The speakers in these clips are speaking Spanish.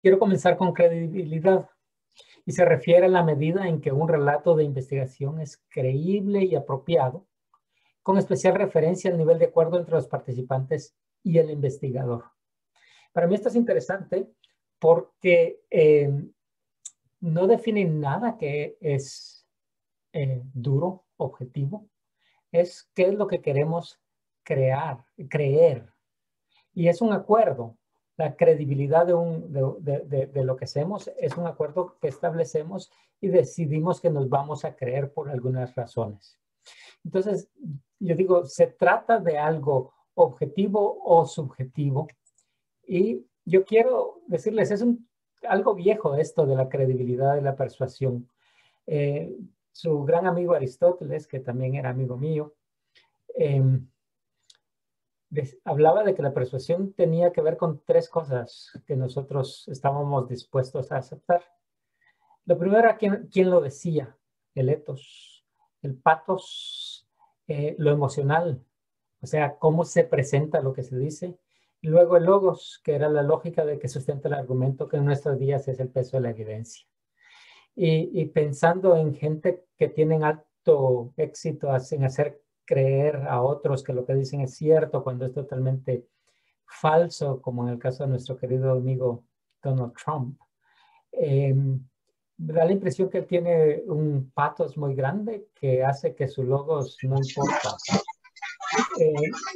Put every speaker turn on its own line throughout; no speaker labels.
Quiero comenzar con credibilidad y se refiere a la medida en que un relato de investigación es creíble y apropiado, con especial referencia al nivel de acuerdo entre los participantes y el investigador. Para mí esto es interesante porque no define nada que es duro, objetivo. Es qué es lo que queremos creer. Y es un acuerdo. La credibilidad de lo que hacemos es un acuerdo que establecemos y decidimos que nos vamos a creer por algunas razones. Entonces, yo digo, se trata de algo objetivo o subjetivo. Y yo quiero decirles, es algo viejo esto de la credibilidad de la persuasión. Su gran amigo Aristóteles, que también era amigo mío, hablaba de que la persuasión tenía que ver con tres cosas que nosotros estábamos dispuestos a aceptar. Lo primero era quién lo decía, el ethos, el pathos, lo emocional, o sea, cómo se presenta lo que se dice. Y luego el logos, que era la lógica de que sustenta el argumento, que en nuestros días es el peso de la evidencia. Y pensando en gente que tienen alto éxito en hacer creer a otros que lo que dicen es cierto cuando es totalmente falso, como en el caso de nuestro querido amigo Donald Trump. Da la impresión que él tiene un pathos muy grande que hace que su logos no importa.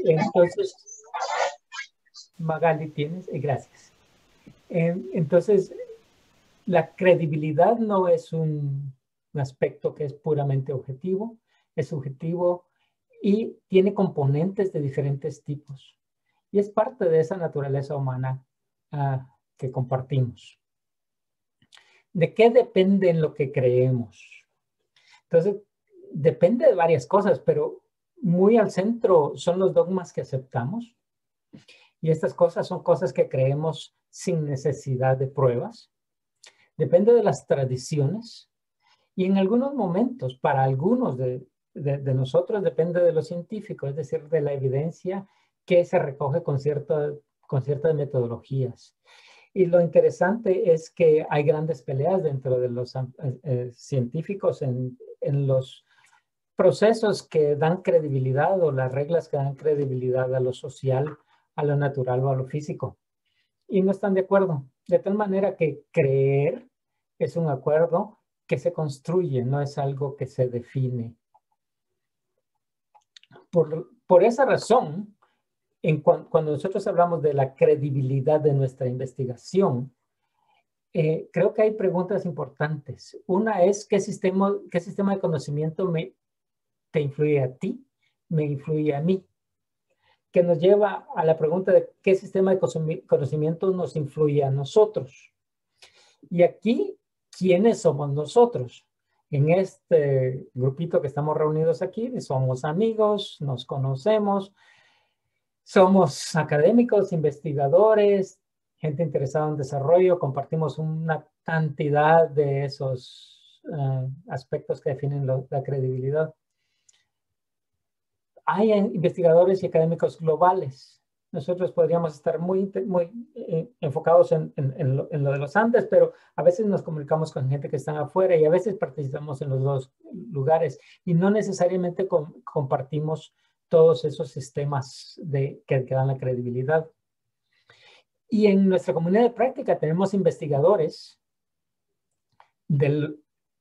Entonces, Magali, tienes, gracias. Entonces, la credibilidad no es un aspecto que es puramente objetivo, es subjetivo y tiene componentes de diferentes tipos. Y es parte de esa naturaleza humana que compartimos. ¿De qué depende en lo que creemos? Entonces, depende de varias cosas, pero muy al centro son los dogmas que aceptamos. Y estas cosas son cosas que creemos sin necesidad de pruebas. Depende de las tradiciones. Y en algunos momentos, para algunos de nosotros, depende de lo científico, es decir, de la evidencia que se recoge con ciertas metodologías. Y lo interesante es que hay grandes peleas dentro de los científicos en los procesos que dan credibilidad o las reglas que dan credibilidad a lo social, a lo natural o a lo físico. Y no están de acuerdo. De tal manera que creer es un acuerdo que se construye, no es algo que se define. Por esa razón, cuando nosotros hablamos de la credibilidad de nuestra investigación, creo que hay preguntas importantes. Una es, ¿qué sistema de conocimiento te influye a ti? Me influye a mí. Que nos lleva a la pregunta de qué sistema de conocimiento nos influye a nosotros. Y aquí, ¿quiénes somos nosotros? En este grupito que estamos reunidos aquí, somos amigos, nos conocemos, somos académicos, investigadores, gente interesada en desarrollo, compartimos una cantidad de esos aspectos que definen la credibilidad. Hay investigadores y académicos globales. Nosotros podríamos estar muy enfocados en lo de los Andes, pero a veces nos comunicamos con gente que está afuera y a veces participamos en los dos lugares y no necesariamente compartimos todos esos sistemas que dan la credibilidad. Y en nuestra comunidad de práctica tenemos investigadores de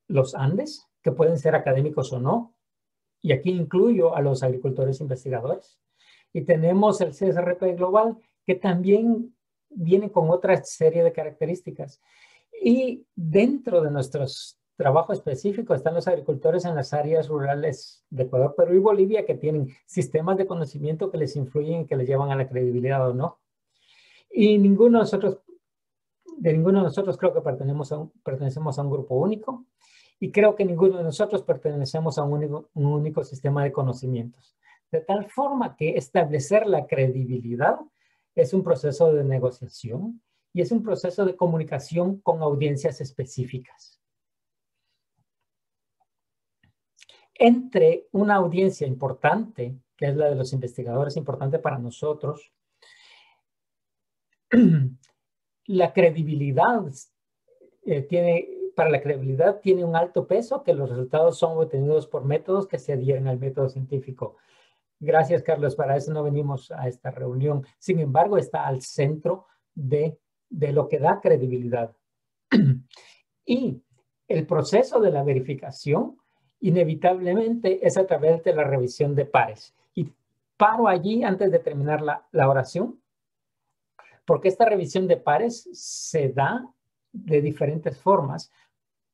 los Andes, que pueden ser académicos o no, y aquí incluyo a los agricultores investigadores. Y tenemos el CSRP Global, que también viene con otra serie de características. Y dentro de nuestros trabajos específicos están los agricultores en las áreas rurales de Ecuador, Perú y Bolivia, que tienen sistemas de conocimiento que les influyen y que les llevan a la credibilidad o no. Y de ninguno de nosotros creo que pertenecemos a un grupo único. Y creo que ninguno de nosotros pertenecemos a un único sistema de conocimientos. De tal forma que establecer la credibilidad es un proceso de negociación y es un proceso de comunicación con audiencias específicas. Entre una audiencia importante, que es la de los investigadores, importante para nosotros, la credibilidad para la credibilidad tiene un alto peso que los resultados son obtenidos por métodos que se adhieren al método científico. Gracias, Carlos. Para eso no venimos a esta reunión. Sin embargo, está al centro de lo que da credibilidad. Y el proceso de la verificación inevitablemente es a través de la revisión de pares. Y paro allí antes de terminar la oración, porque esta revisión de pares se da de diferentes formas,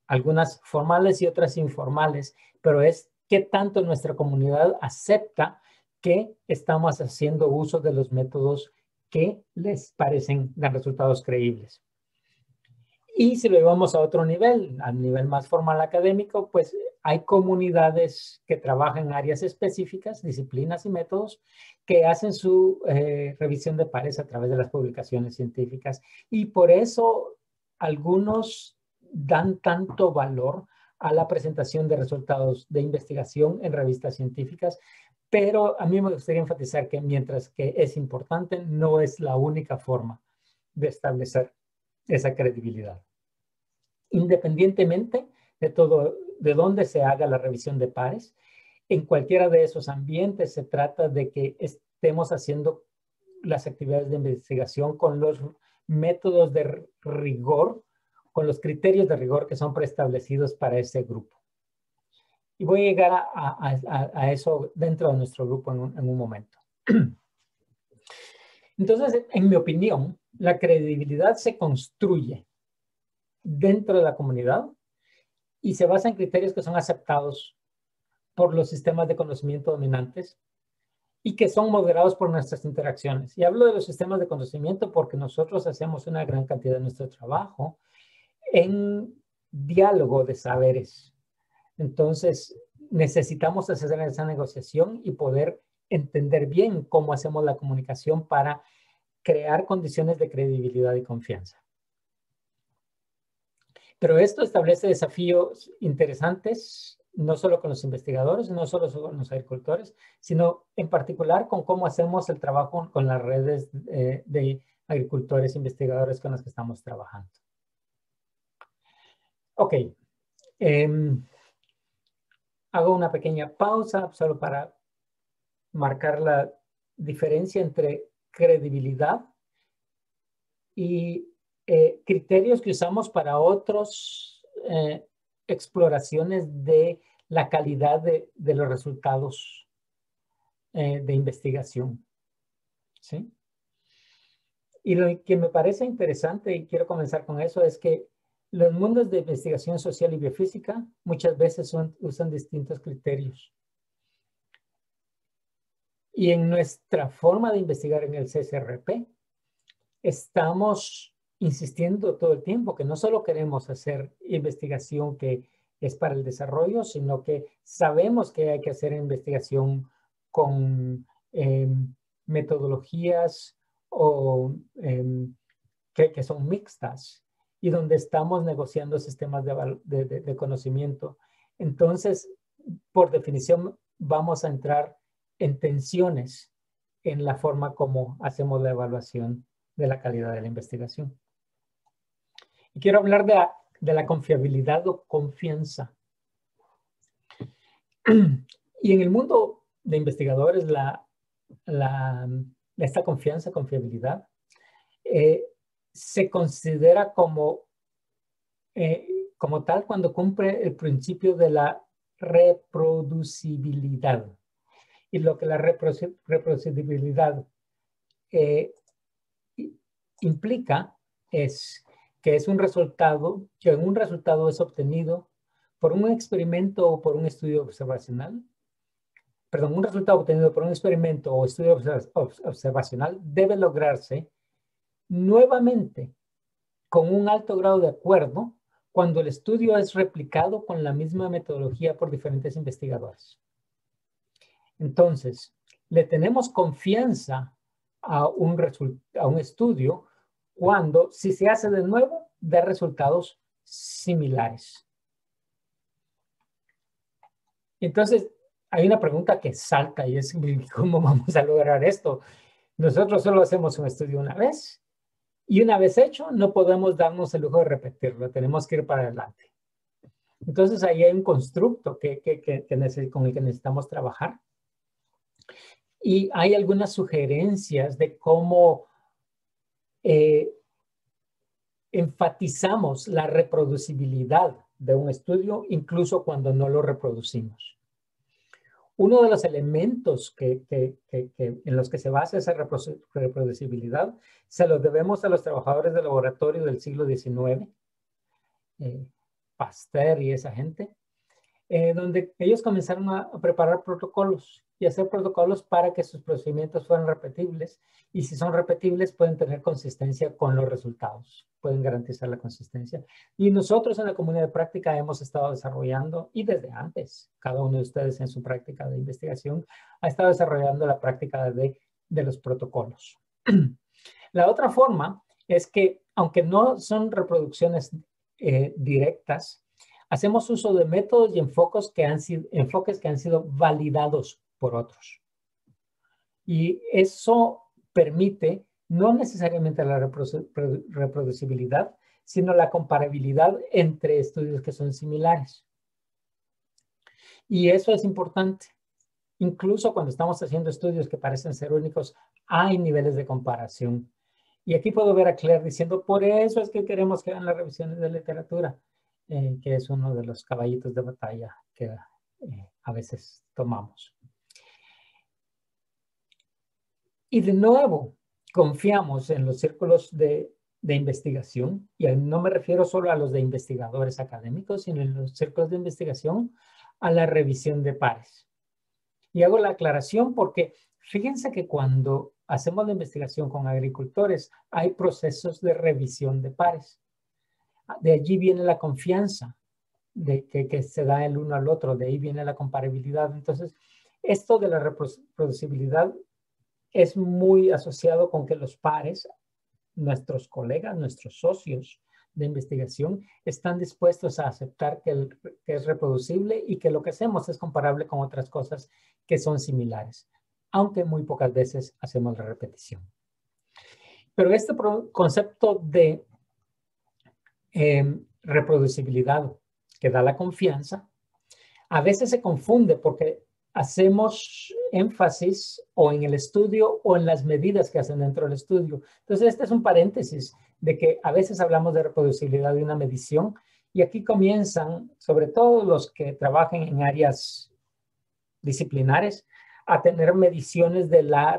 algunas formales y otras informales, pero es qué tanto nuestra comunidad acepta que estamos haciendo uso de los métodos que les parecen dar resultados creíbles. Y si lo llevamos a otro nivel, al nivel más formal académico, pues hay comunidades que trabajan en áreas específicas, disciplinas y métodos, que hacen su revisión de pares a través de las publicaciones científicas. Y por eso algunos dan tanto valor a la presentación de resultados de investigación en revistas científicas, pero a mí me gustaría enfatizar que mientras que es importante, no es la única forma de establecer esa credibilidad. Independientemente de dónde se haga la revisión de pares, en cualquiera de esos ambientes se trata de que estemos haciendo las actividades de investigación con los métodos de rigor, con los criterios de rigor que son preestablecidos para ese grupo. Y voy a llegar a eso dentro de nuestro grupo en un momento. Entonces, en mi opinión, la credibilidad se construye dentro de la comunidad y se basa en criterios que son aceptados por los sistemas de conocimiento dominantes y que son moderados por nuestras interacciones. Y hablo de los sistemas de conocimiento porque nosotros hacemos una gran cantidad de nuestro trabajo en diálogo de saberes. Entonces, necesitamos hacer esa negociación y poder entender bien cómo hacemos la comunicación para crear condiciones de credibilidad y confianza. Pero esto establece desafíos interesantes, no solo con los investigadores, no solo con los agricultores, sino en particular con cómo hacemos el trabajo con las redes de agricultores e investigadores con los que estamos trabajando. Ok. Hago una pequeña pausa solo para marcar la diferencia entre credibilidad y criterios que usamos para otras exploraciones de la calidad de los resultados de investigación. ¿Sí? Y lo que me parece interesante, y quiero comenzar con eso, es que los mundos de investigación social y biofísica muchas veces usan distintos criterios. Y en nuestra forma de investigar en el CSRP, estamos insistiendo todo el tiempo que no solo queremos hacer investigación que es para el desarrollo, sino que sabemos que hay que hacer investigación con metodologías que son mixtas y donde estamos negociando sistemas de conocimiento. Entonces, por definición, vamos a entrar en tensiones en la forma como hacemos la evaluación de la calidad de la investigación. Y quiero hablar de la confiabilidad o confianza. Y en el mundo de investigadores, esta confianza, confiabilidad, se considera como tal cuando cumple el principio de la reproducibilidad. Y lo que la reproducibilidad implica es que es un resultado, que un resultado es obtenido por un experimento o por un estudio observacional. Perdón, un resultado obtenido por un experimento o estudio observacional debe lograrse nuevamente con un alto grado de acuerdo cuando el estudio es replicado con la misma metodología por diferentes investigadores. Entonces, le tenemos confianza a un estudio cuando, si se hace de nuevo, da resultados similares. Entonces, hay una pregunta que salta y es, ¿cómo vamos a lograr esto? Nosotros solo hacemos un estudio una vez Y una vez hecho, no podemos darnos el lujo de repetirlo, tenemos que ir para adelante. Entonces ahí hay un constructo con el que necesitamos trabajar. Y hay algunas sugerencias de cómo enfatizamos la reproducibilidad de un estudio, incluso cuando no lo reproducimos. Uno de los elementos en los que se basa esa reproducibilidad se los debemos a los trabajadores de laboratorio del siglo XIX, Pasteur y esa gente, donde ellos comenzaron a preparar protocolos y hacer protocolos para que sus procedimientos fueran repetibles, y si son repetibles pueden tener consistencia con los resultados, pueden garantizar la consistencia. Y nosotros en la comunidad de práctica hemos estado desarrollando, y desde antes, cada uno de ustedes en su práctica de investigación ha estado desarrollando la práctica de los protocolos. La otra forma es que, aunque no son reproducciones directas, hacemos uso de métodos y enfoques que han sido validados por otros. Y eso permite no necesariamente la reproducibilidad, sino la comparabilidad entre estudios que son similares. Y eso es importante. Incluso cuando estamos haciendo estudios que parecen ser únicos, hay niveles de comparación. Y aquí puedo ver a Claire diciendo, por eso es que queremos que hagan las revisiones de literatura, que es uno de los caballitos de batalla que a veces tomamos. Y de nuevo, confiamos en los círculos de investigación, y no me refiero solo a los de investigadores académicos, sino en los círculos de investigación, a la revisión de pares. Y hago la aclaración porque fíjense que cuando hacemos la investigación con agricultores, hay procesos de revisión de pares. De allí viene la confianza de que se da el uno al otro, de ahí viene la comparabilidad. Entonces, esto de la reproducibilidad es muy asociado con que los pares, nuestros colegas, nuestros socios de investigación, están dispuestos a aceptar que es reproducible y que lo que hacemos es comparable con otras cosas que son similares, aunque muy pocas veces hacemos la repetición. Pero este concepto de reproducibilidad que da la confianza, a veces se confunde porque hacemos énfasis o en el estudio o en las medidas que hacen dentro del estudio. Entonces, este es un paréntesis de que a veces hablamos de reproducibilidad de una medición, y aquí comienzan, sobre todo los que trabajan en áreas disciplinares, a tener mediciones de la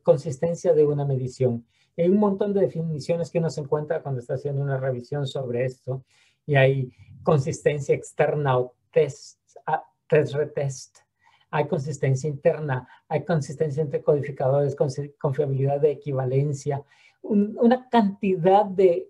consistencia de una medición. Hay un montón de definiciones que uno se encuentra cuando está haciendo una revisión sobre esto, y hay consistencia externa o test-retest, hay consistencia interna, hay consistencia entre codificadores, confiabilidad de equivalencia, una cantidad de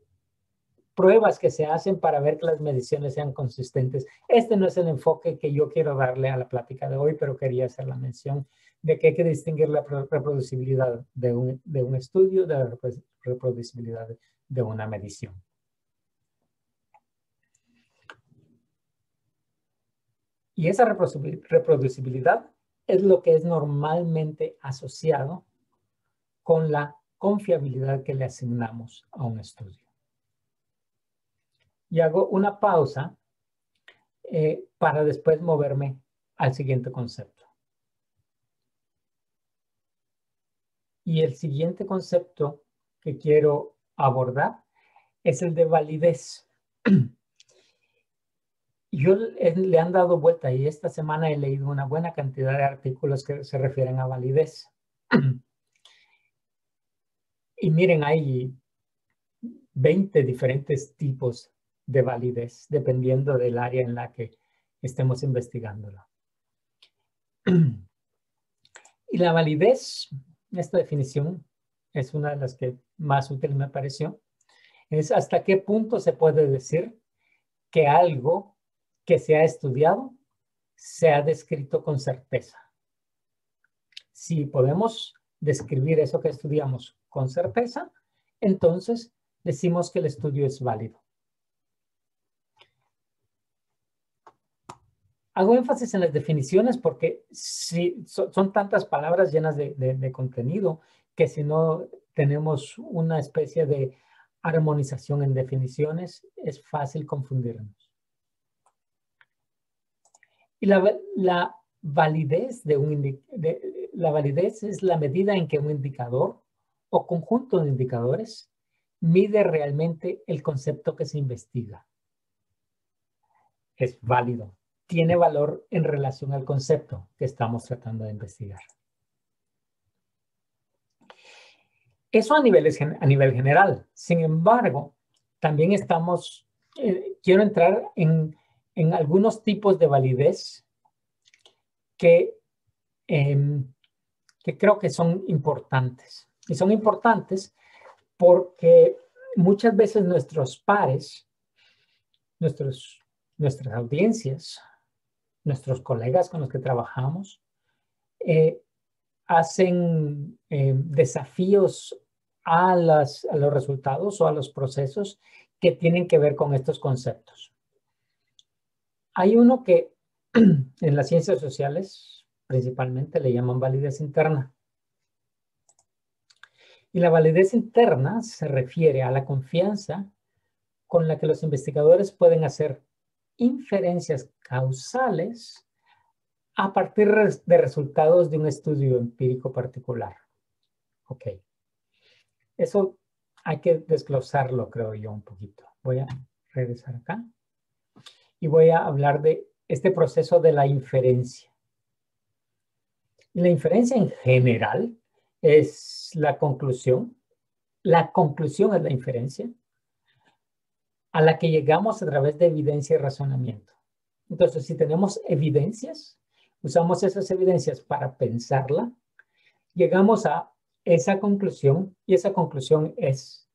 pruebas que se hacen para ver que las mediciones sean consistentes. Este no es el enfoque que yo quiero darle a la plática de hoy, pero quería hacer la mención de que hay que distinguir la reproducibilidad de un estudio de la reproducibilidad de una medición. Y esa reproducibilidad es lo que es normalmente asociado con la confiabilidad que le asignamos a un estudio. Y hago una pausa para después moverme al siguiente concepto. Y el siguiente concepto que quiero abordar es el de validez. Yo le han dado vuelta, y esta semana he leído una buena cantidad de artículos que se refieren a validez. Y miren, hay 20 diferentes tipos de validez, dependiendo del área en la que estemos investigándolo. Y la validez, esta definición es una de las que más útil me pareció, es hasta qué punto se puede decir que algo que se ha estudiado se ha descrito con certeza. Si podemos describir eso que estudiamos con certeza, entonces decimos que el estudio es válido. Hago énfasis en las definiciones porque son tantas palabras llenas de contenido que si no tenemos una especie de armonización en definiciones, es fácil confundirnos. Y la validez la validez es la medida en que un indicador o conjunto de indicadores mide realmente el concepto que se investiga. Es válido, tiene valor en relación al concepto que estamos tratando de investigar. Eso a nivel general. Sin embargo, también quiero entrar en algunos tipos de validez que creo que son importantes. Y son importantes porque muchas veces nuestros pares, nuestras audiencias, nuestros colegas con los que trabajamos, hacen desafíos a los resultados o a los procesos que tienen que ver con estos conceptos. Hay uno que en las ciencias sociales principalmente le llaman validez interna. Y la validez interna se refiere a la confianza con la que los investigadores pueden hacer inferencias causales a partir de resultados de un estudio empírico particular. Ok. Eso hay que desglosarlo, creo yo, un poquito. Voy a regresar acá y voy a hablar de este proceso de la inferencia. Y la inferencia en general es la conclusión. La conclusión es la inferencia a la que llegamos a través de evidencia y razonamiento. Entonces, si tenemos evidencias, usamos esas evidencias para pensarla, llegamos a esa conclusión y esa conclusión es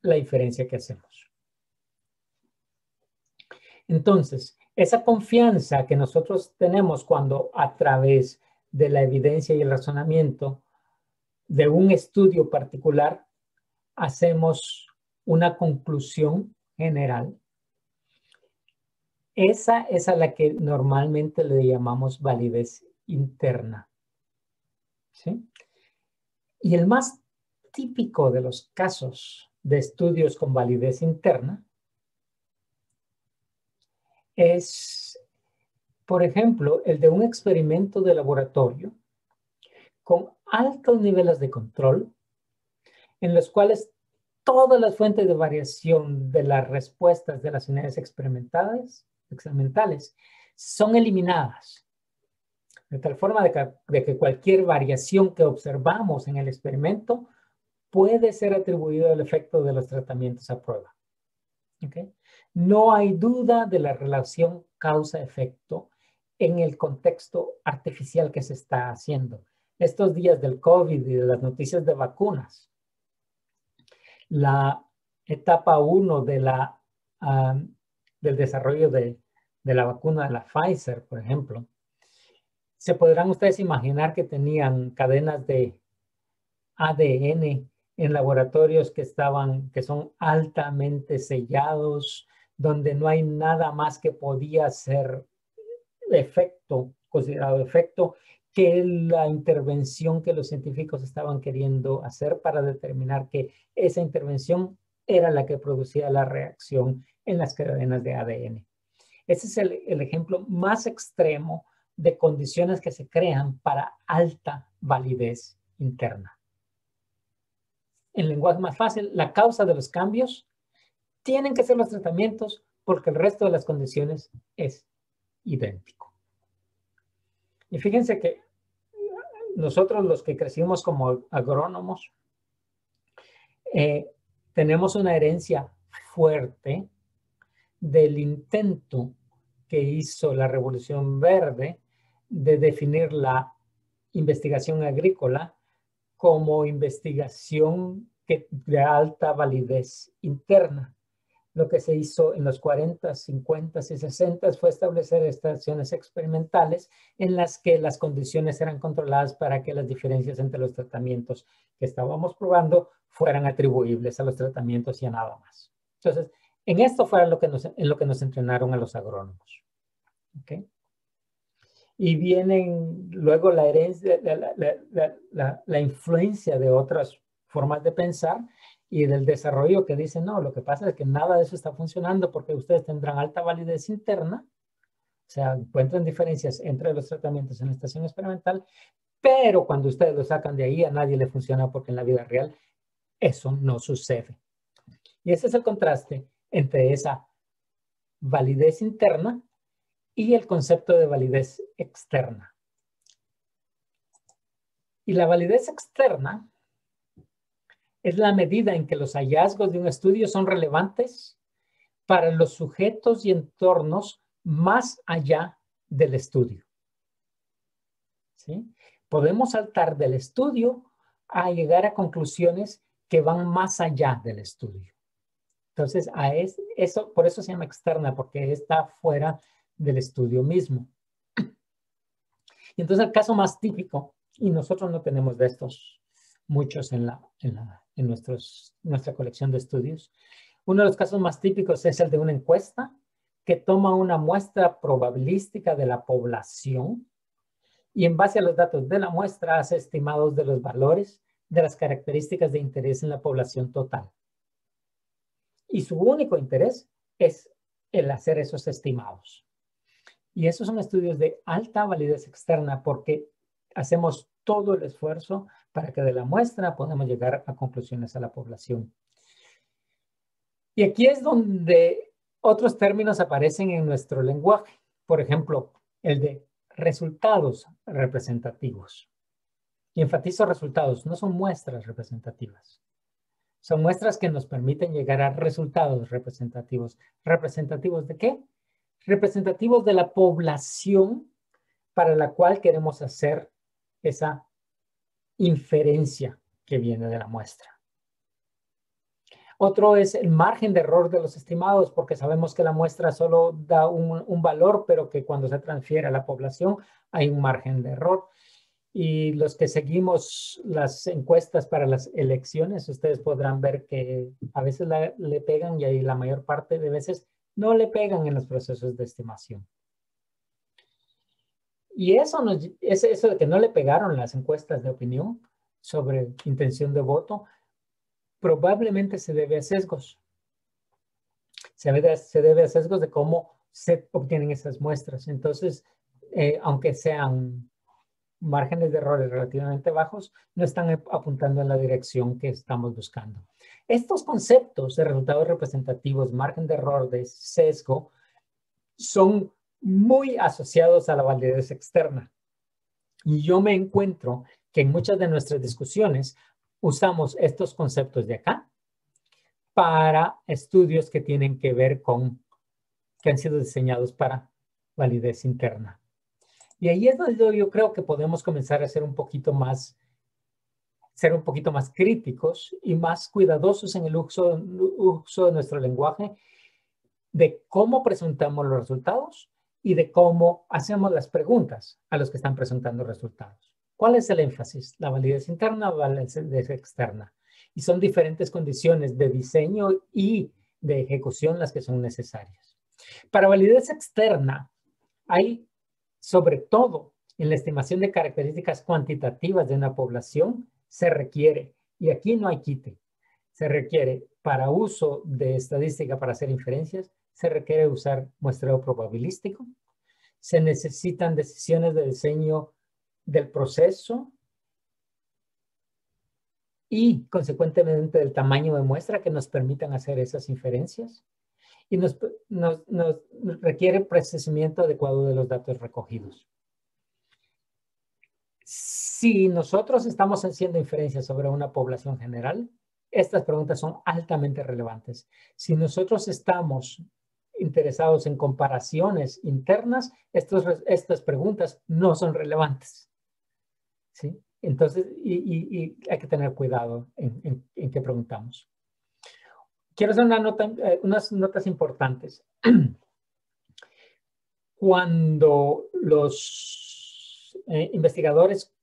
la inferencia que hacemos. Entonces, esa confianza que nosotros tenemos cuando a través de la evidencia y el razonamiento de un estudio particular hacemos una conclusión general, esa es a la que normalmente le llamamos validez interna. ¿Sí? Y el más típico de los casos de estudios con validez interna es, por ejemplo, el de un experimento de laboratorio con altos niveles de control, en los cuales todas las fuentes de variación de las respuestas de las unidades experimentales son eliminadas. De tal forma de que cualquier variación que observamos en el experimento puede ser atribuida al efecto de los tratamientos a prueba. ¿Okay? No hay duda de la relación causa-efecto en el contexto artificial que se está haciendo. Estos días del COVID y de las noticias de vacunas, la etapa 1 del desarrollo de la vacuna de la Pfizer, por ejemplo, se podrán ustedes imaginar que tenían cadenas de ADN en laboratorios que son altamente sellados, donde no hay nada más que podía ser considerado efecto, que la intervención que los científicos estaban queriendo hacer para determinar que esa intervención era la que producía la reacción en las cadenas de ADN. Ese es el ejemplo más extremo de condiciones que se crean para alta validez interna. En lenguaje más fácil, la causa de los cambios tienen que ser los tratamientos porque el resto de las condiciones es idéntico. Y fíjense que nosotros los que crecimos como agrónomos tenemos una herencia fuerte del intento que hizo la Revolución Verde de definir la investigación agrícola como investigación de alta validez interna. Lo que se hizo en los 40, 50 y 60 fue establecer estaciones experimentales en las que las condiciones eran controladas para que las diferencias entre los tratamientos que estábamos probando fueran atribuibles a los tratamientos y a nada más. Entonces, en esto fue en lo que nos entrenaron a los agrónomos. ¿Okay? Y vienen luego la herencia, la influencia de otras formas de pensar y del desarrollo que dicen, no, lo que pasa es que nada de eso está funcionando porque ustedes tendrán alta validez interna, o sea, encuentran diferencias entre los tratamientos en la estación experimental, pero cuando ustedes lo sacan de ahí a nadie le funciona porque en la vida real eso no sucede. Y ese es el contraste entre esa validez interna y el concepto de validez externa. Y la validez externa es la medida en que los hallazgos de un estudio son relevantes para los sujetos y entornos más allá del estudio. ¿Sí? Podemos saltar del estudio a llegar a conclusiones que van más allá del estudio. Entonces, eso, por eso se llama externa, porque está fuera del estudio mismo. Y entonces el caso más típico, y nosotros no tenemos de estos muchos en nuestra colección de estudios, uno de los casos más típicos es el de una encuesta que toma una muestra probabilística de la población y en base a los datos de la muestra hace estimados de los valores de las características de interés en la población total. Y su único interés es el hacer esos estimados. Y esos son estudios de alta validez externa porque hacemos todo el esfuerzo para que de la muestra podamos llegar a conclusiones a la población. Y aquí es donde otros términos aparecen en nuestro lenguaje. Por ejemplo, el de resultados representativos. Y enfatizo resultados, no son muestras representativas. Son muestras que nos permiten llegar a resultados representativos. ¿Representativos de qué? Representativos de la población para la cual queremos hacer esa inferencia que viene de la muestra. Otro es el margen de error de los estimados, porque sabemos que la muestra solo da un valor, pero que cuando se transfiere a la población hay un margen de error. Y los que seguimos las encuestas para las elecciones, ustedes podrán ver que a veces le pegan y ahí la mayor parte de veces no le pegan en los procesos de estimación. Y eso de que no le pegaron las encuestas de opinión sobre intención de voto, probablemente se debe a sesgos. Se debe a sesgos de cómo se obtienen esas muestras. Entonces, aunque sean márgenes de errores relativamente bajos, no están apuntando en la dirección que estamos buscando. Estos conceptos de resultados representativos, margen de error, de sesgo, son muy asociados a la validez externa. Y yo me encuentro que en muchas de nuestras discusiones usamos estos conceptos de acá para estudios que tienen que ver con, que han sido diseñados para validez interna. Y ahí es donde yo creo que podemos comenzar a ser un poquito más críticos y más cuidadosos en el uso de nuestro lenguaje, de cómo presentamos los resultados y de cómo hacemos las preguntas a los que están presentando resultados. ¿Cuál es el énfasis? ¿La validez interna o la validez externa? Y son diferentes condiciones de diseño y de ejecución las que son necesarias. Para validez externa, hay sobre todo en la estimación de características cuantitativas de una población, se requiere, y aquí no hay quite, se requiere para uso de estadística para hacer inferencias, se requiere usar muestreo probabilístico, se necesitan decisiones de diseño del proceso y consecuentemente del tamaño de muestra que nos permitan hacer esas inferencias y nos requiere procesamiento adecuado de los datos recogidos. Si nosotros estamos haciendo inferencias sobre una población general, estas preguntas son altamente relevantes. Si nosotros estamos interesados en comparaciones internas, estas preguntas no son relevantes. ¿Sí? Entonces, y hay que tener cuidado en qué preguntamos. Quiero hacer unas notas importantes. Cuando los investigadores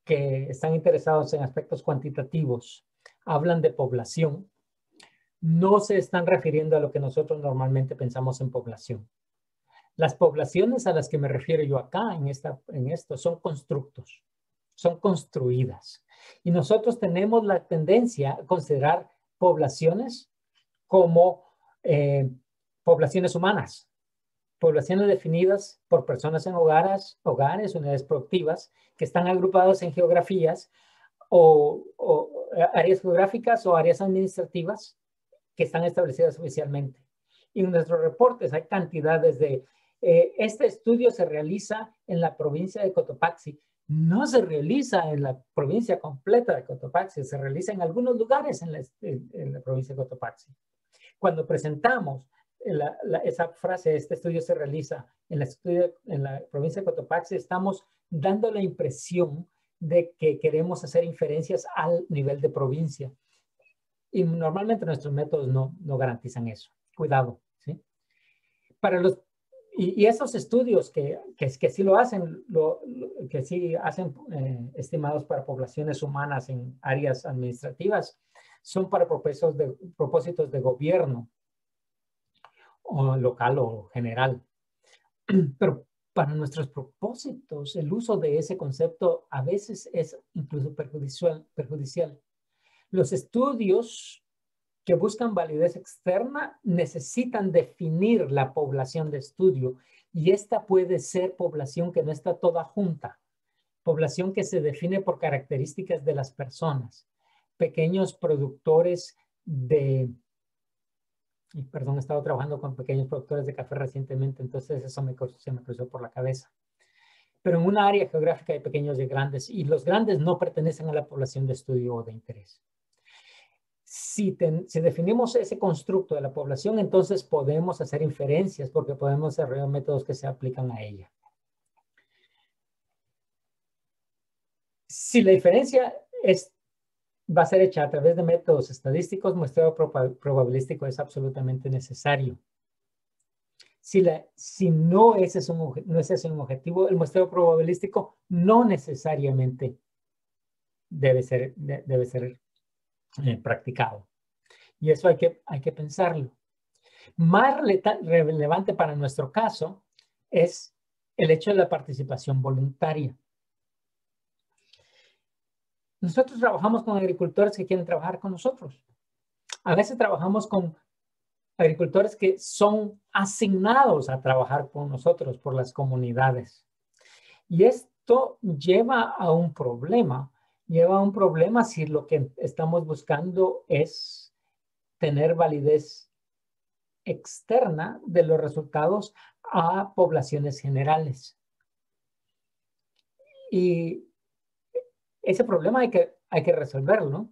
que están interesados en aspectos cuantitativos hablan de población, no se están refiriendo a lo que nosotros normalmente pensamos en población. Las poblaciones a las que me refiero yo acá en esto son constructos. son construidas. Y nosotros tenemos la tendencia a considerar poblaciones como poblaciones humanas, poblaciones definidas por personas en hogares, unidades productivas, que están agrupadas en geografías o áreas geográficas o áreas administrativas que están establecidas oficialmente. Y en nuestros reportes hay cantidades de... este estudio se realiza en la provincia de Cotopaxi. No se realiza en la provincia completa de Cotopaxi, se realiza en algunos lugares en la provincia de Cotopaxi. Cuando presentamos esa frase, este estudio se realiza en la provincia de Cotopaxi, estamos dando la impresión de que queremos hacer inferencias al nivel de provincia. Y normalmente nuestros métodos no garantizan eso. Cuidado, ¿sí? Y esos estudios que sí lo hacen, que sí hacen estimados para poblaciones humanas en áreas administrativas, son para propósitos de gobierno, o local o general. Pero para nuestros propósitos, el uso de ese concepto a veces es incluso perjudicial. Los estudios que buscan validez externa necesitan definir la población de estudio, y esta puede ser población que no está toda junta, población que se define por características de las personas, pequeños productores de... Y perdón, he estado trabajando con pequeños productores de café recientemente, entonces eso se me cruzó por la cabeza. Pero en una área geográfica hay pequeños y grandes, y los grandes no pertenecen a la población de estudio o de interés. Si definimos ese constructo de la población, entonces podemos hacer inferencias porque podemos desarrollar métodos que se aplican a ella. Si la inferencia va a ser hecha a través de métodos estadísticos, muestreo probabilístico es absolutamente necesario. Si no ese es un objetivo, el muestreo probabilístico no necesariamente debe ser practicado. Y eso hay que pensarlo. Más relevante para nuestro caso es el hecho de la participación voluntaria. Nosotros trabajamos con agricultores que quieren trabajar con nosotros. A veces trabajamos con agricultores que son asignados a trabajar con nosotros por las comunidades. Y esto lleva a un problema. Lleva a un problema si lo que estamos buscando es tener validez externa de los resultados a poblaciones generales. Y ese problema hay que resolverlo, ¿no?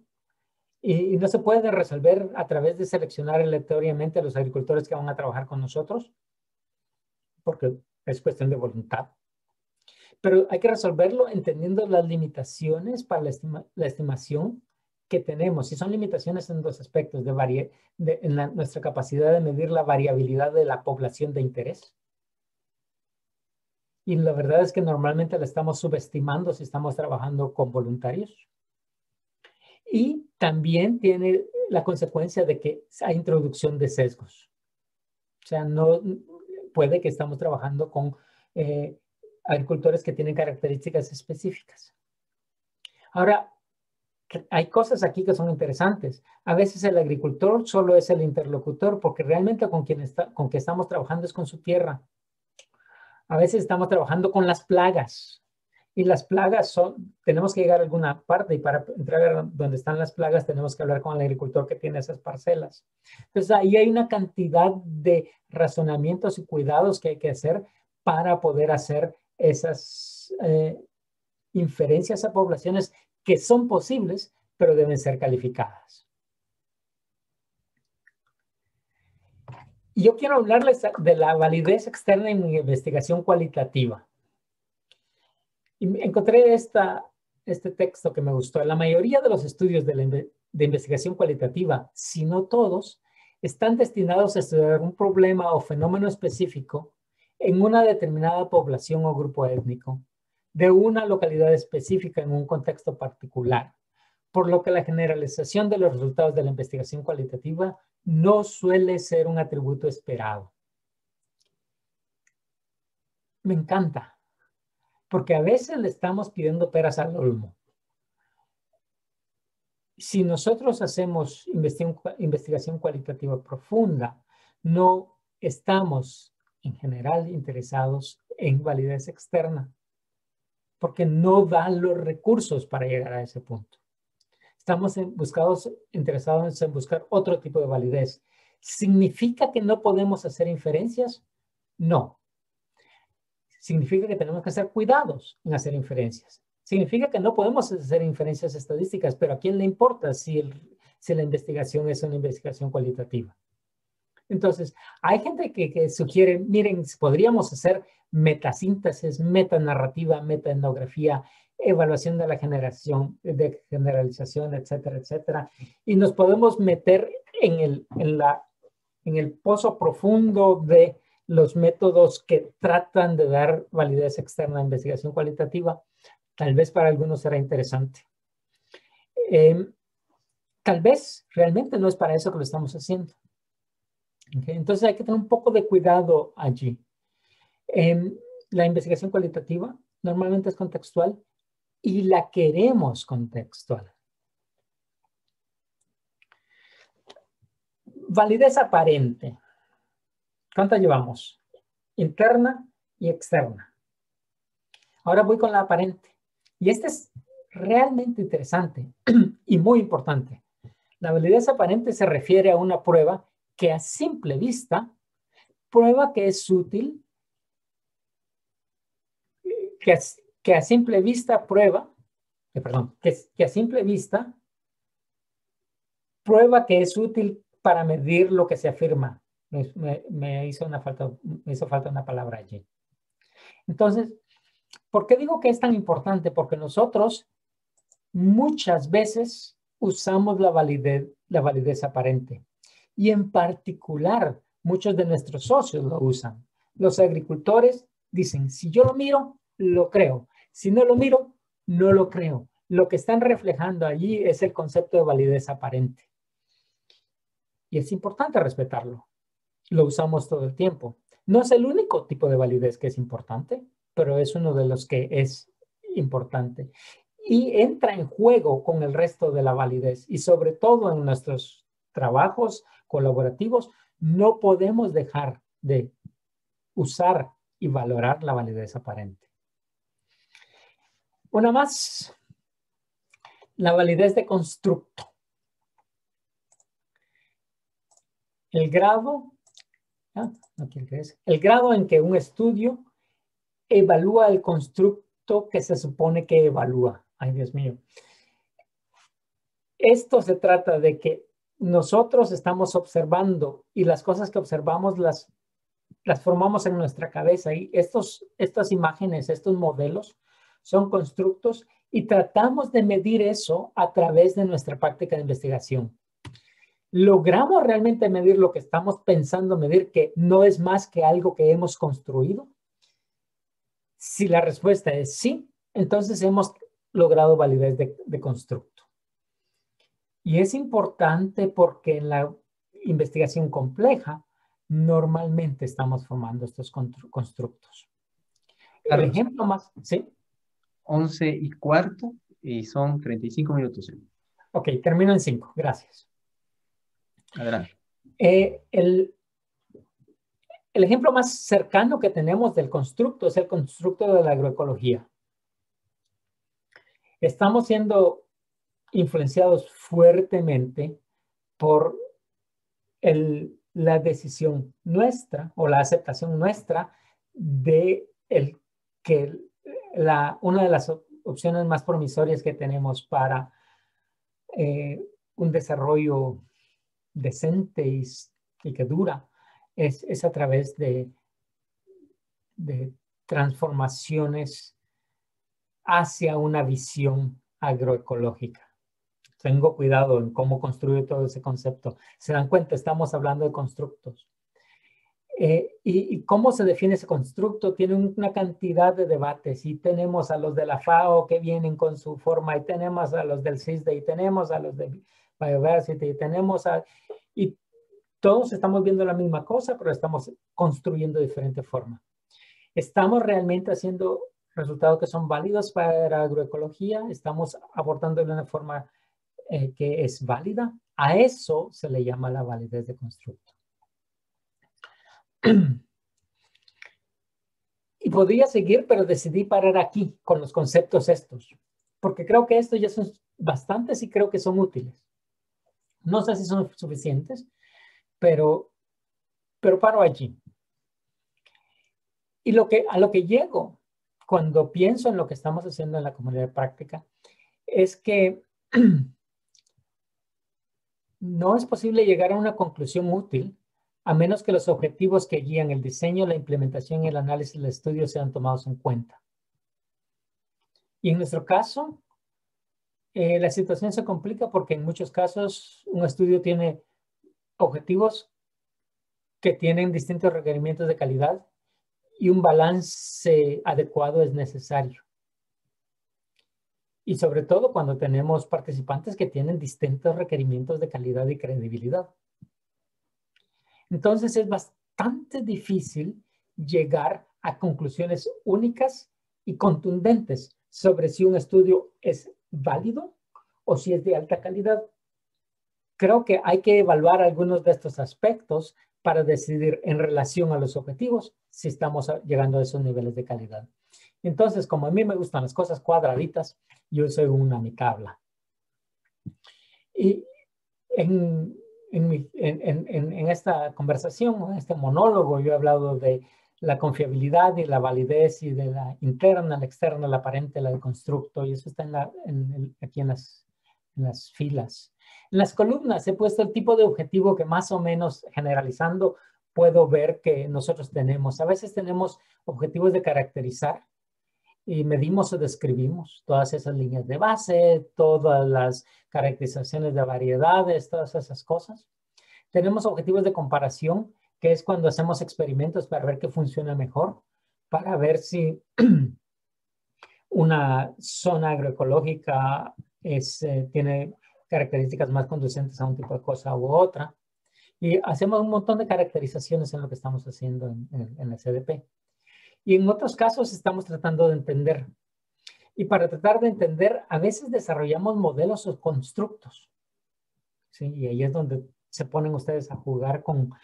Y no se puede resolver a través de seleccionar aleatoriamente a los agricultores que van a trabajar con nosotros, porque es cuestión de voluntad. Pero hay que resolverlo entendiendo las limitaciones para la estimación que tenemos. Y son limitaciones en dos aspectos, nuestra capacidad de medir la variabilidad de la población de interés. Y la verdad es que normalmente la estamos subestimando si estamos trabajando con voluntarios. Y también tiene la consecuencia de que hay introducción de sesgos. O sea, puede que estamos trabajando con agricultores que tienen características específicas. Ahora, hay cosas aquí que son interesantes. A veces el agricultor solo es el interlocutor porque realmente con quien estamos trabajando es con su tierra. A veces estamos trabajando con las plagas. Y las plagas tenemos que llegar a alguna parte, y para entrar a donde están las plagas tenemos que hablar con el agricultor que tiene esas parcelas. Entonces ahí hay una cantidad de razonamientos y cuidados que hay que hacer para poder hacer esas inferencias a poblaciones que son posibles, pero deben ser calificadas. Y yo quiero hablarles de la validez externa en investigación cualitativa. Y encontré este texto que me gustó. La mayoría de los estudios de investigación cualitativa, si no todos, están destinados a estudiar un problema o fenómeno específico en una determinada población o grupo étnico, de una localidad específica en un contexto particular, por lo que la generalización de los resultados de la investigación cualitativa no suele ser un atributo esperado. Me encanta. porque a veces le estamos pidiendo peras al olmo. Si nosotros hacemos investigación cualitativa profunda, no estamos en general interesados en validez externa, porque no dan los recursos para llegar a ese punto. Estamos interesados en buscar otro tipo de validez. ¿Significa que no podemos hacer inferencias? No. Significa que tenemos que hacer cuidados en hacer inferencias. Significa que no podemos hacer inferencias estadísticas, pero ¿a quién le importa si la investigación es una investigación cualitativa? Entonces, hay gente que sugiere, miren, podríamos hacer metasíntesis, metanarrativa, metaetnografía, evaluación de la de generalización, etcétera, etcétera. Y nos podemos meter en el pozo profundo de los métodos que tratan de dar validez externa a investigación cualitativa. Tal vez para algunos será interesante. Tal vez realmente no es para eso que lo estamos haciendo. Okay, entonces hay que tener un poco de cuidado allí. La investigación cualitativa normalmente es contextual y la queremos contextual. Validez aparente. ¿Cuánta llevamos? Interna y externa. Ahora voy con la aparente. Y este es realmente interesante y muy importante. La validez aparente se refiere a una prueba que a simple vista prueba que es útil, que a simple vista prueba, que a simple vista prueba que es útil para medir lo que se afirma. Me hizo falta una palabra allí. Entonces, ¿por qué digo que es tan importante? Porque nosotros muchas veces usamos la validez aparente. Y en particular, muchos de nuestros socios lo usan. Los agricultores dicen, si yo lo miro, lo creo. Si no lo miro, no lo creo. Lo que están reflejando allí es el concepto de validez aparente. Y es importante respetarlo. Lo usamos todo el tiempo. No es el único tipo de validez que es importante, pero es uno de los que es importante. Y entra en juego con el resto de la validez. Y sobre todo en nuestros trabajos colaborativos, no podemos dejar de usar y valorar la validez aparente. Una más, la validez de constructo. El grado en que un estudio evalúa el constructo que se supone que evalúa. Ay, Dios mío. Esto se trata de que nosotros estamos observando y las cosas que observamos las formamos en nuestra cabeza y estas imágenes, estos modelos son constructos y tratamos de medir eso a través de nuestra práctica de investigación. ¿Logramos realmente medir lo que estamos pensando medir, que no es más que algo que hemos construido? Si la respuesta es sí, entonces hemos logrado validez de constructo. Y es importante porque en la investigación compleja normalmente estamos formando estos constructos.
Carlos,
el ejemplo más, ¿sí?
11:15 y son 35 minutos.
Ok, termino en 5, gracias.
Adelante.
El ejemplo más cercano que tenemos del constructo es el constructo de la agroecología. Estamos siendo influenciados fuertemente por la decisión nuestra o la aceptación nuestra de que una de las opciones más promisorias que tenemos para un desarrollo decente y que dura es a través de transformaciones hacia una visión agroecológica. Tengo cuidado en cómo construir todo ese concepto. Se dan cuenta, estamos hablando de constructos. Y cómo se define ese constructo tiene una cantidad de debates. Y tenemos a los de la FAO que vienen con su forma, y tenemos a los del CISDE, y tenemos a los de Biodiversity, y todos estamos viendo la misma cosa, pero estamos construyendo de diferente forma. ¿Estamos realmente haciendo resultados que son válidos para agroecología, estamos abordándolo de una forma que es válida. A eso se le llama la validez de constructo. Y podría seguir, pero decidí parar aquí con los conceptos estos, porque creo que estos ya son bastantes y creo que son útiles. No sé si son suficientes, pero paro allí. Y a lo que llego cuando pienso en lo que estamos haciendo en la comunidad práctica es que no es posible llegar a una conclusión útil a menos que los objetivos que guían el diseño, la implementación y el análisis del estudio sean tomados en cuenta. Y en nuestro caso, la situación se complica porque en muchos casos un estudio tiene objetivos que tienen distintos requerimientos de calidad y un balance adecuado es necesario. Y sobre todo cuando tenemos participantes que tienen distintos requerimientos de calidad y credibilidad. Entonces es bastante difícil llegar a conclusiones únicas y contundentes sobre si un estudio es válido o si es de alta calidad. Creo que hay que evaluar algunos de estos aspectos para decidir en relación a los objetivos si estamos llegando a esos niveles de calidad. Entonces, como a mí me gustan las cosas cuadraditas, yo soy una amitabla. Y en esta conversación, en este monólogo, yo he hablado de la confiabilidad y la validez y de la interna, la externa, la aparente, la del constructo, y eso está aquí en las filas. En las columnas he puesto el tipo de objetivo que más o menos generalizando puedo ver que nosotros tenemos. A veces tenemos objetivos de caracterizar y medimos o describimos todas esas líneas de base, todas las caracterizaciones de variedades, todas esas cosas. Tenemos objetivos de comparación, que es cuando hacemos experimentos para ver qué funciona mejor, para ver si una zona agroecológica tiene características más conducentes a un tipo de cosa u otra. Y hacemos un montón de caracterizaciones en lo que estamos haciendo en el CDP. Y en otros casos estamos tratando de entender. Y para tratar de entender, a veces desarrollamos modelos o constructos. ¿Sí? Y ahí es donde se ponen ustedes a jugar con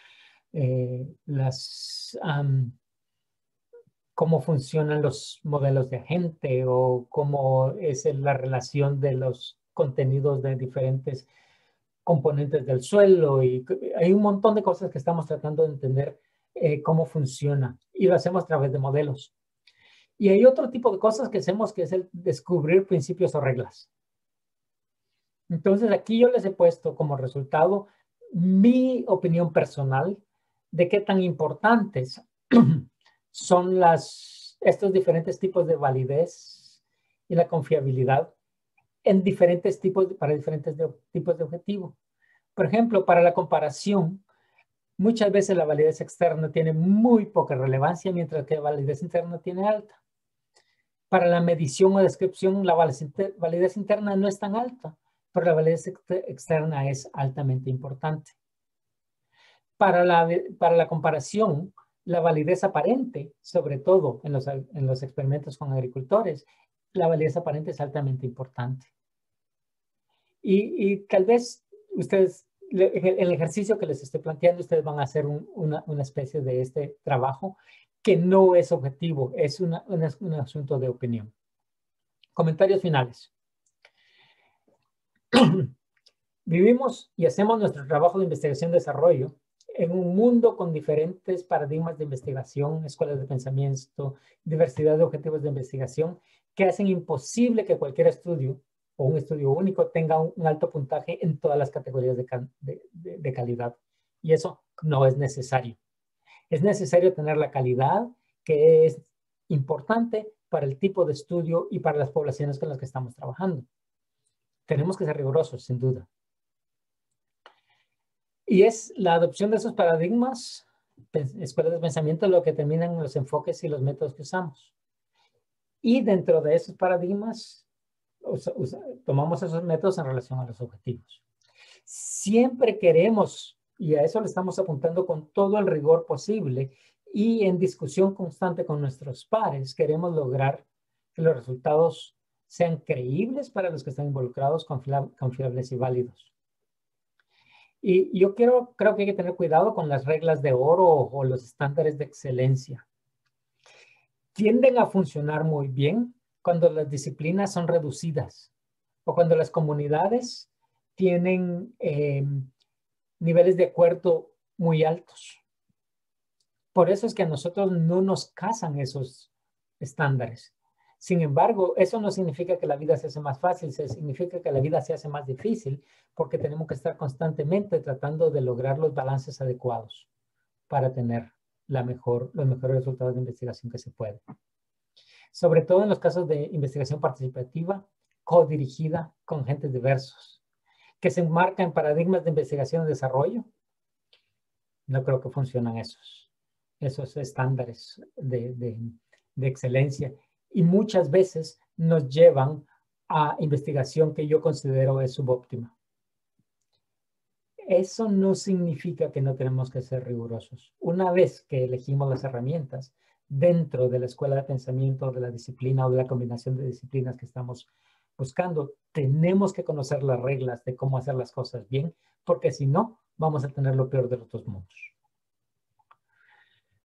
cómo funcionan los modelos de agente o cómo es la relación de los contenidos de diferentes componentes del suelo. Y hay un montón de cosas que estamos tratando de entender cómo funciona. Y lo hacemos a través de modelos. Y hay otro tipo de cosas que hacemos que es el descubrir principios o reglas. Entonces aquí yo les he puesto como resultado mi opinión personal de qué tan importantes son estos diferentes tipos de validez y la confiabilidad en para diferentes tipos de objetivo. Por ejemplo, para la comparación, muchas veces la validez externa tiene muy poca relevancia, mientras que la validez interna tiene alta. Para la medición o descripción, la validez interna no es tan alta, pero la validez externa es altamente importante. Para la comparación, la validez aparente, sobre todo en los experimentos con agricultores, la validez aparente es altamente importante. Y tal vez ustedes, el ejercicio que les estoy planteando, ustedes van a hacer una especie de este trabajo que no es objetivo, es un asunto de opinión. Comentarios finales. Vivimos y hacemos nuestro trabajo de investigación y desarrollo en un mundo con diferentes paradigmas de investigación, escuelas de pensamiento, diversidad de objetivos de investigación que hacen imposible que cualquier estudio o un estudio único tenga un alto puntaje en todas las categorías de calidad. Y eso no es necesario. Es necesario tener la calidad que es importante para el tipo de estudio y para las poblaciones con las que estamos trabajando. Tenemos que ser rigurosos, sin duda. Y es la adopción de esos paradigmas, escuelas de pensamiento, lo que determinan los enfoques y los métodos que usamos. Y dentro de esos paradigmas, tomamos esos métodos en relación a los objetivos. Siempre queremos, y a eso le estamos apuntando con todo el rigor posible, y en discusión constante con nuestros pares, queremos lograr que los resultados sean creíbles para los que están involucrados, confiables y válidos. Y yo creo que hay que tener cuidado con las reglas de oro o los estándares de excelencia. Tienden a funcionar muy bien cuando las disciplinas son reducidas o cuando las comunidades tienen niveles de acuerdo muy altos. Por eso es que a nosotros no nos casan esos estándares. Sin embargo, eso no significa que la vida se hace más fácil, significa que la vida se hace más difícil porque tenemos que estar constantemente tratando de lograr los balances adecuados para tener los mejores resultados de investigación que se puede. Sobre todo en los casos de investigación participativa, codirigida con agentes diversos, que se enmarca en paradigmas de investigación y desarrollo. No creo que funcionan esos estándares de excelencia. Y muchas veces nos llevan a investigación que yo considero es subóptima. Eso no significa que no tenemos que ser rigurosos. Una vez que elegimos las herramientas dentro de la escuela de pensamiento, de la disciplina o de la combinación de disciplinas que estamos buscando, tenemos que conocer las reglas de cómo hacer las cosas bien, porque si no, vamos a tener lo peor de los dos mundos.